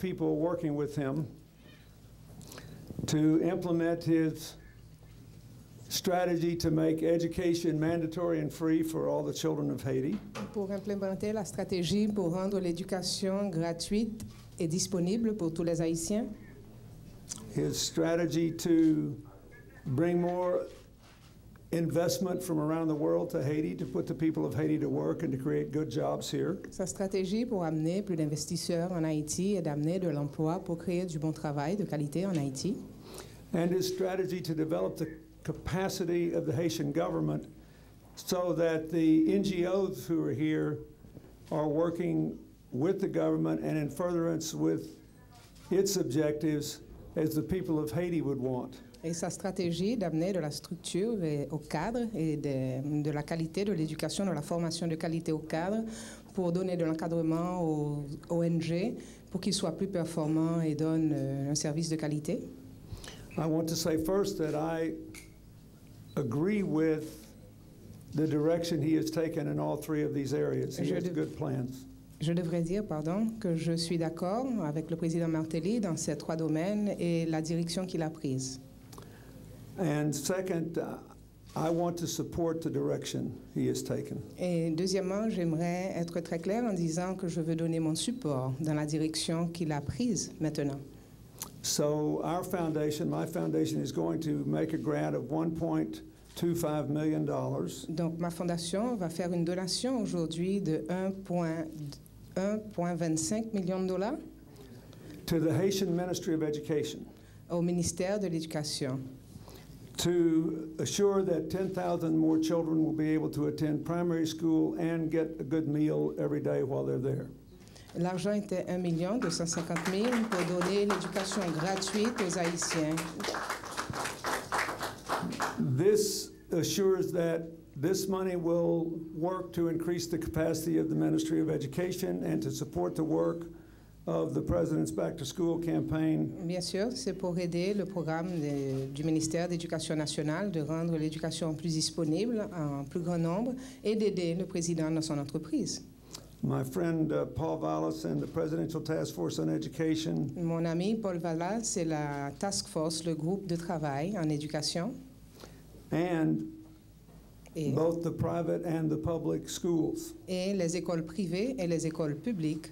people working with him to implement his strategy to make education mandatory and free for all the children of Haiti. Pour implémenter la stratégie pour rendre l'éducation gratuite et disponible pour tous les Haïtiens. His strategy to bring more investment from around the world to Haiti, to put the people of Haiti to work and to create good jobs here. Sa stratégie pour amener plus d'investisseurs en Haïti et d'amener de l'emploi pour créer du bon travail de qualité en Haïti. And his strategy to develop the capacity of the Haitian government so that the NGOs who are here are working with the government and in furtherance with its objectives as the people of Haiti would want. Et sa stratégie d'amener de la structure au cadre et de la qualité de l'éducation, de la formation de qualité au cadre pour donner de l'encadrement aux ONG pour qu'ils soient plus performants et donnent un service de qualité. I want to say first that I agree with the direction he has taken in all three of these areas. He has good plans. Je devrais dire, que je suis d'accord avec le président Martelly dans ces trois domaines et la direction qu'il a prise. And second, I want to support the direction he has taken. Et deuxièmement, j'aimerais être très clair en disant que je veux donner mon support dans la direction qu'il a prise maintenant. So our foundation, my foundation, is going to make a grant of $1.25 million. Donc ma fondation va faire une donation aujourd'hui de 1,25 million de dollars to the Haitian Ministry of Education, au ministère de l'Éducation, to assure that 10,000 more children will be able to attend primary school and get a good meal every day while they're there. L'argent était 1,250,000 pour donner l'éducation gratuite aux Haïtiens. This assures that this money will work to increase the capacity of the Ministry of Education and to support the work of the President's Back to School campaign. Bien sûr, c'est pour aider le programme du ministère d'Éducation nationale de rendre l'éducation plus disponible en plus grand nombre et d'aider le président dans son entreprise. My friend Paul Vallas and the Presidential Task Force on Education. Mon ami Paul Vallas, c'est la task force, le groupe de travail en éducation. And both the private and the public schools. Et les écoles privées et les écoles publiques.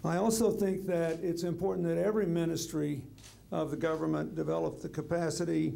I also think that it's important that every ministry of the government develop the capacity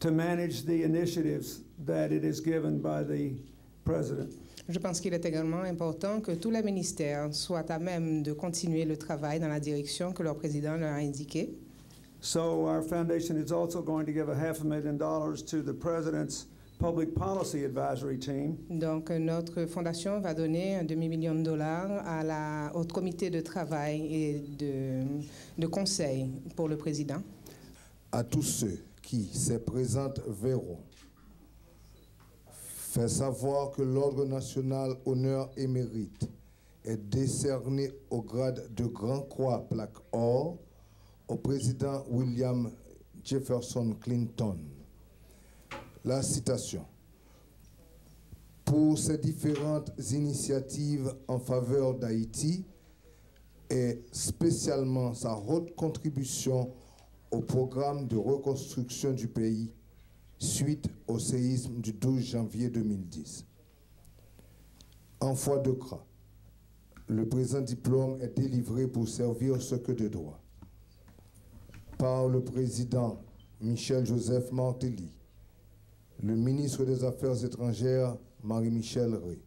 to manage the initiatives that it is given by the President. Je pense qu'il est également important que tous les ministères soient à même de continuer le travail dans la direction que leur président leur a indiquée. So our foundation is also going to give $500,000 to the President's Public Policy Advisory Team. Donc notre fondation va donner un demi-million de dollars au comité de travail et de conseil pour le président. À tous ceux qui se présentent verront fait savoir que l'Ordre national Honneur et Mérite est décerné au grade de Grand Croix plaque or au président William Jefferson Clinton. La citation. Pour ces différentes initiatives en faveur d'Haïti et spécialement sa haute contribution au programme de reconstruction du pays suite au séisme du 12 janvier 2010. En foi de gras, le présent diplôme est délivré pour servir ce que de droit. Par le président Michel-Joseph Martelly, le ministre des Affaires étrangères Marie-Michel Rey,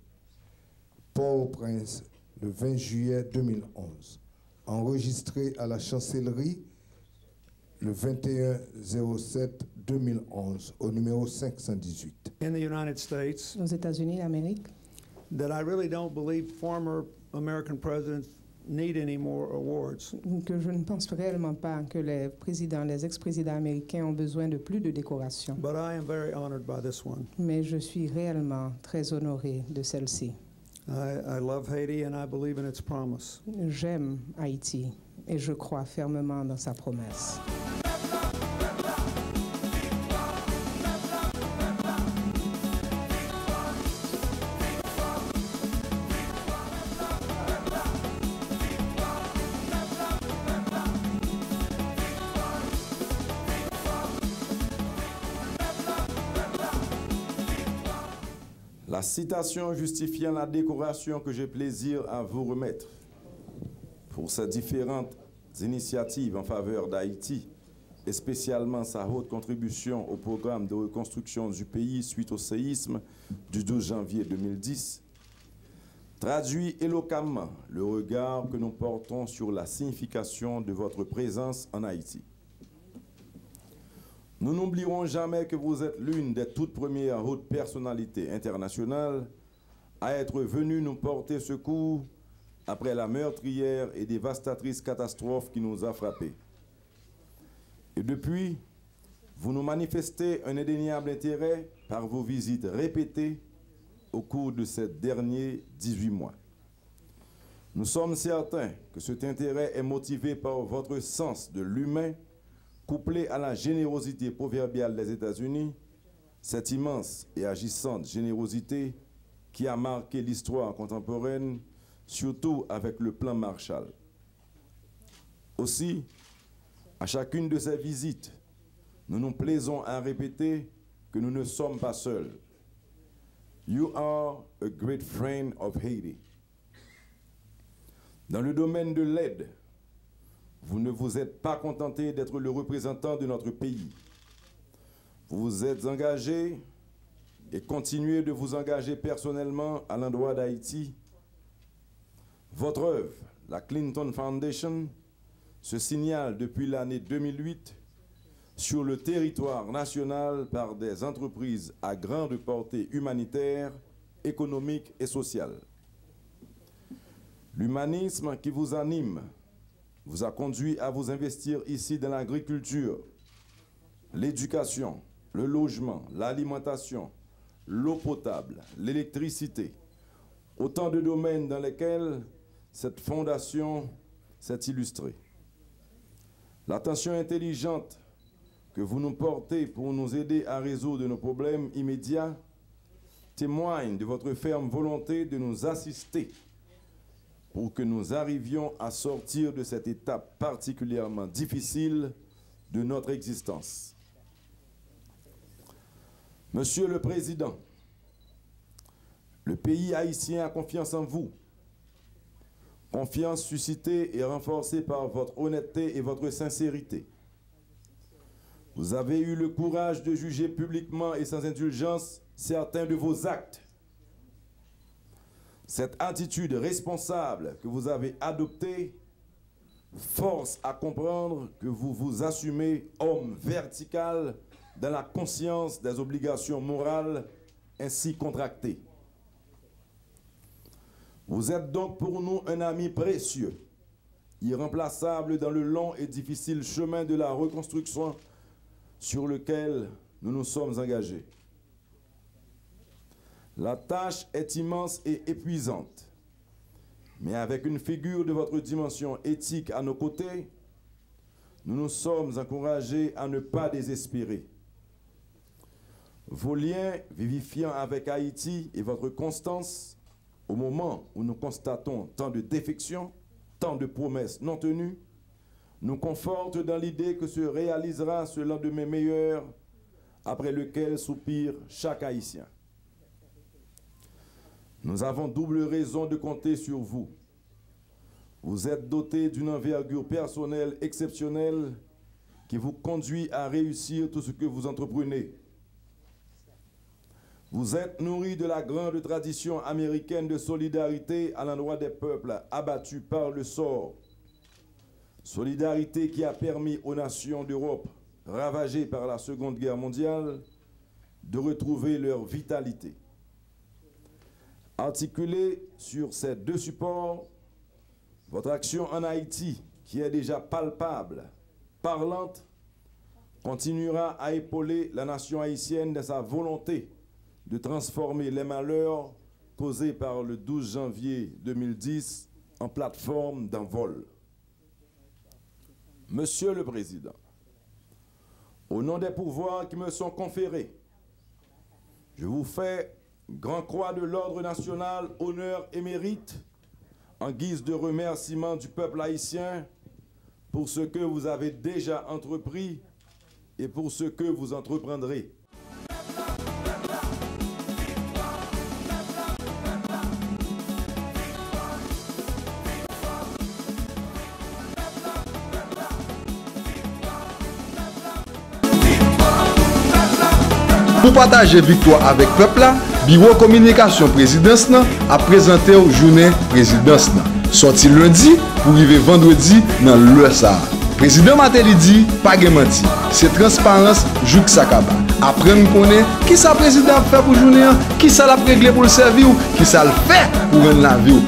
Port-au-Prince, le 20 juillet 2011, enregistré à la chancellerie le 21/07/2011 au numéro 518. In the United States, aux États-Unis d'Amérique, that I really don't believe former American presidents need any more awards. Que je ne pense réellement pas que les présidents, les ex-présidents américains ont besoin de plus de décorations. But I am very honored by this one. Mais je suis réellement très honoré de celle-ci. I love Haiti and I believe in its promise. J'aime Haïti et je crois fermement dans sa promesse. La citation justifiant la décoration que j'ai plaisir à vous remettre pour ces différentes initiatives en faveur d'Haïti, et spécialement sa haute contribution au programme de reconstruction du pays suite au séisme du 12 janvier 2010, traduit éloquemment le regard que nous portons sur la signification de votre présence en Haïti. Nous n'oublierons jamais que vous êtes l'une des toutes premières hautes personnalités internationales à être venues nous porter secours après la meurtrière et dévastatrice catastrophe qui nous a frappés. Et depuis, vous nous manifestez un indéniable intérêt par vos visites répétées au cours de ces derniers 18 mois. Nous sommes certains que cet intérêt est motivé par votre sens de l'humain, couplé à la générosité proverbiale des États-Unis, cette immense et agissante générosité qui a marqué l'histoire contemporaine, surtout avec le plan Marshall. Aussi, à chacune de ces visites, nous nous plaisons à répéter que nous ne sommes pas seuls. You are a great friend of Haiti. Dans le domaine de l'aide, vous ne vous êtes pas contenté d'être le représentant de notre pays. Vous vous êtes engagé et continuez de vous engager personnellement à l'endroit d'Haïti. Votre œuvre, la Clinton Foundation, se signale depuis l'année 2008 sur le territoire national par des entreprises à grande portée humanitaire, économique et sociale. L'humanisme qui vous anime vous a conduit à vous investir ici dans l'agriculture, l'éducation, le logement, l'alimentation, l'eau potable, l'électricité, autant de domaines dans lesquels cette fondation s'est illustrée. L'attention intelligente que vous nous portez pour nous aider à résoudre nos problèmes immédiats témoigne de votre ferme volonté de nous assister pour que nous arrivions à sortir de cette étape particulièrement difficile de notre existence. Monsieur le Président, le pays haïtien a confiance en vous. Confiance suscitée et renforcée par votre honnêteté et votre sincérité. Vous avez eu le courage de juger publiquement et sans indulgence certains de vos actes. Cette attitude responsable que vous avez adoptée force à comprendre que vous vous assumez homme vertical dans la conscience des obligations morales ainsi contractées. Vous êtes donc pour nous un ami précieux, irremplaçable dans le long et difficile chemin de la reconstruction sur lequel nous nous sommes engagés. La tâche est immense et épuisante, mais avec une figure de votre dimension éthique à nos côtés, nous nous sommes encouragés à ne pas désespérer. Vos liens vivifiants avec Haïti et votre constance, au moment où nous constatons tant de défections, tant de promesses non tenues, nous confortent dans l'idée que se réalisera ce lendemain meilleur après lequel soupire chaque Haïtien. Nous avons double raison de compter sur vous. Vous êtes doté d'une envergure personnelle exceptionnelle qui vous conduit à réussir tout ce que vous entreprenez. Vous êtes nourri de la grande tradition américaine de solidarité à l'endroit des peuples abattus par le sort. Solidarité qui a permis aux nations d'Europe, ravagées par la Seconde Guerre mondiale, de retrouver leur vitalité. Articulée sur ces deux supports, votre action en Haïti, qui est déjà palpable, parlante, continuera à épauler la nation haïtienne de sa volonté de transformer les malheurs causés par le 12 janvier 2010 en plateforme d'envol. Monsieur le Président, au nom des pouvoirs qui me sont conférés, je vous fais Grand Croix de l'Ordre national, honneur et mérite, en guise de remerciement du peuple haïtien pour ce que vous avez déjà entrepris et pour ce que vous entreprendrez. Pour partager victoire avec le peuple, Bureau Communication Présidence a présenté aux journée Présidence. Sorti lundi pour arriver vendredi dans le Sahara. Président Matéli dit, pas de menti, c'est transparence, jouk sakaba. Après, nous connaissons qui ça président fait pour journée, qui ça l'a réglé pour le servir, qui ça le fait pour rendre la vie.